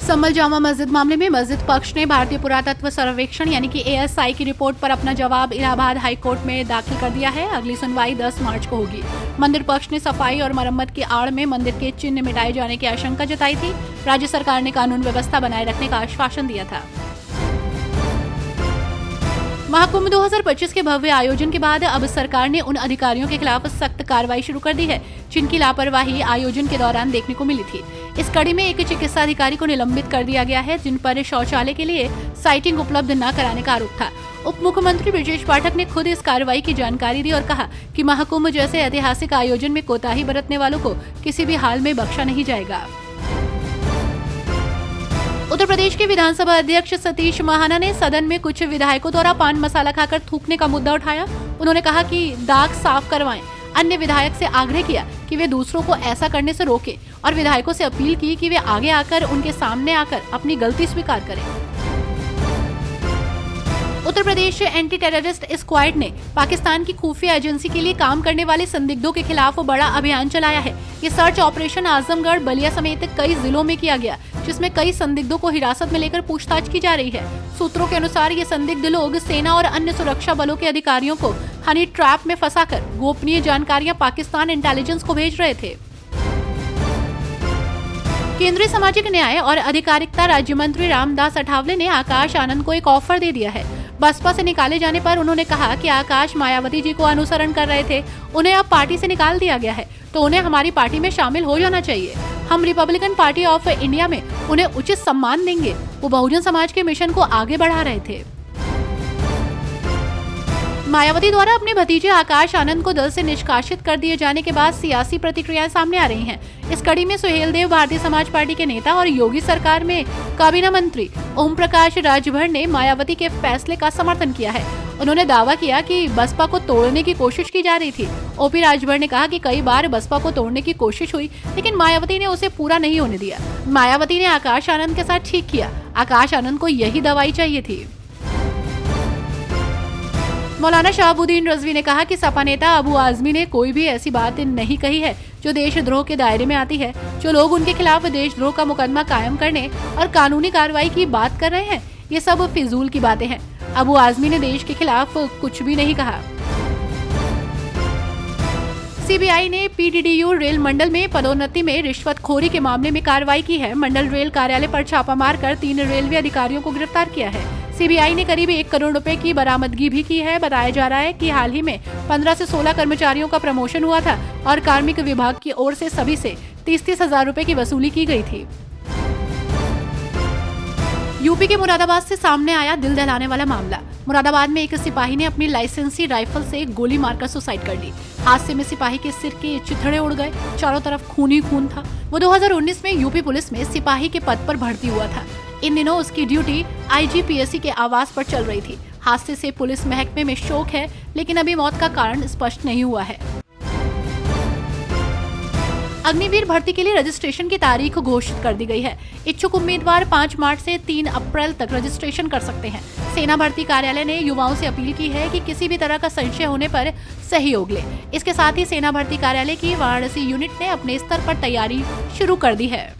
संभल जामा मस्जिद मामले में मस्जिद पक्ष ने भारतीय पुरातत्व सर्वेक्षण यानी कि ASI की रिपोर्ट पर अपना जवाब इलाहाबाद हाई कोर्ट में दाखिल कर दिया है। अगली सुनवाई 10 मार्च को होगी। मंदिर पक्ष ने सफाई और मरम्मत की आड़ में मंदिर के चिन्ह मिटाए जाने की आशंका जताई थी। राज्य सरकार ने कानून व्यवस्था बनाए रखने का आश्वासन दिया था। महाकुंभ 2025 के भव्य आयोजन के बाद अब सरकार ने उन अधिकारियों के खिलाफ सख्त कार्रवाई शुरू कर दी है जिनकी लापरवाही आयोजन के दौरान देखने को मिली थी। इस कड़ी में एक चिकित्सा अधिकारी को निलंबित कर दिया गया है जिन पर शौचालय के लिए साइटिंग उपलब्ध न कराने का आरोप था। उप मुख्यमंत्री ब्रजेश पाठक ने खुद इस कार्रवाई की जानकारी दी और कहा कि महाकुंभ जैसे ऐतिहासिक आयोजन में कोताही बरतने वालों को किसी भी हाल में बख्शा नहीं जाएगा। उत्तर प्रदेश के विधानसभा अध्यक्ष सतीश महाना ने सदन में कुछ विधायकों द्वारा पान मसाला खाकर थूकने का मुद्दा उठाया। उन्होंने कहा कि दाग साफ करवाएं। अन्य विधायक से आग्रह किया कि वे दूसरों को ऐसा करने से रोकें और विधायकों से अपील की कि वे आगे आकर उनके सामने आकर अपनी गलती स्वीकार करें। Uttar Pradesh anti terrorist squad ने पाकिस्तान की खुफिया एजेंसी के लिए काम करने वाले संदिग्धों के खिलाफ बड़ा अभियान चलाया है। ये सर्च ऑपरेशन आजमगढ़, बलिया समेत कई जिलों में किया गया, जिसमें कई संदिग्धों को हिरासत में लेकर पूछताछ की जा रही है। सूत्रों के अनुसार ये संदिग्ध लोग सेना और अन्य सुरक्षा बलों के अधिकारियों को हनी ट्रैप में फंसाकर गोपनीय जानकारियां पाकिस्तान इंटेलिजेंस को भेज रहे थे। केंद्रीय सामाजिक न्याय और अधिकारिता राज्य मंत्री रामदास अठावले ने आकाश आनंद को एक ऑफर दे दिया है। बसपा से निकाले जाने पर उन्होंने कहा कि आकाश मायावती जी को अनुसरण कर रहे थे, उन्हें अब पार्टी से निकाल दिया गया है तो उन्हें हमारी पार्टी में शामिल हो जाना चाहिए। हम रिपब्लिकन पार्टी ऑफ इंडिया में उन्हें उचित सम्मान देंगे। वो बहुजन समाज के मिशन को आगे बढ़ा रहे थे। मायावती द्वारा अपने भतीजे आकाश आनंद को दल से निष्कासित कर दिए जाने के बाद सियासी प्रतिक्रियाएं सामने आ रही हैं। इस कड़ी में सुहेल देव भारतीय समाज पार्टी के नेता और योगी सरकार में काबीना मंत्री ओम प्रकाश राजभर ने मायावती के फैसले का समर्थन किया है। उन्होंने दावा किया कि बसपा को तोड़ने की कोशिश की जा रही थी। ओपी राजभर ने कहा कि कई बार बसपा को तोड़ने की कोशिश हुई लेकिन मायावती ने उसे पूरा नहीं होने दिया। मायावती ने आकाश आनंद के साथ ठीक किया। आकाश आनंद को यही दवाई चाहिए थी। मौलाना शहाबुद्दीन रजवी ने कहा कि सपा नेता अबू आजमी ने कोई भी ऐसी बात नहीं कही है जो देशद्रोह के दायरे में आती है। जो लोग उनके खिलाफ देशद्रोह का मुकदमा कायम करने और कानूनी कार्रवाई की बात कर रहे हैं, ये सब फिजूल की बातें हैं। अबू आजमी ने देश के खिलाफ कुछ भी नहीं कहा। सीबीआई ने PDDU रेल मंडल में पदोन्नति में रिश्वतखोरी के मामले में कार्रवाई की है। मंडल रेल कार्यालय पर छापा मारकर 3 रेलवे अधिकारियों को गिरफ्तार किया है। सीबीआई ने करीब 1 करोड़ रुपए की बरामदगी भी की है। बताया जा रहा है कि हाल ही में 15 से 16 कर्मचारियों का प्रमोशन हुआ था और कार्मिक विभाग की ओर से सभी से 30-30 हजार रुपए की वसूली की गई थी। यूपी के मुरादाबाद से सामने आया दिल दहलाने वाला मामला। मुरादाबाद में एक सिपाही ने अपनी लाइसेंसी राइफल से गोली मारकर सुसाइड कर ली। हादसे में सिपाही के सिर के चिथड़े उड़ गए, चारों तरफ खून ही खून था। वो 2019 में यूपी पुलिस में सिपाही के पद पर भर्ती हुआ था। इन दिनों उसकी ड्यूटी IGPSC के आवास पर चल रही थी। हादसे से पुलिस महकमे में शोक है, लेकिन अभी मौत का कारण स्पष्ट नहीं हुआ है। अग्निवीर भर्ती के लिए रजिस्ट्रेशन की तारीख घोषित कर दी गई है। इच्छुक उम्मीदवार 5 मार्च से 3 अप्रैल तक रजिस्ट्रेशन कर सकते हैं। सेना भर्ती कार्यालय ने युवाओं से अपील की है कि किसी भी तरह का संशय होने पर सहयोग ले। इसके साथ ही सेना भर्ती कार्यालय की वाराणसी यूनिट ने अपने स्तर पर तैयारी शुरू कर दी है।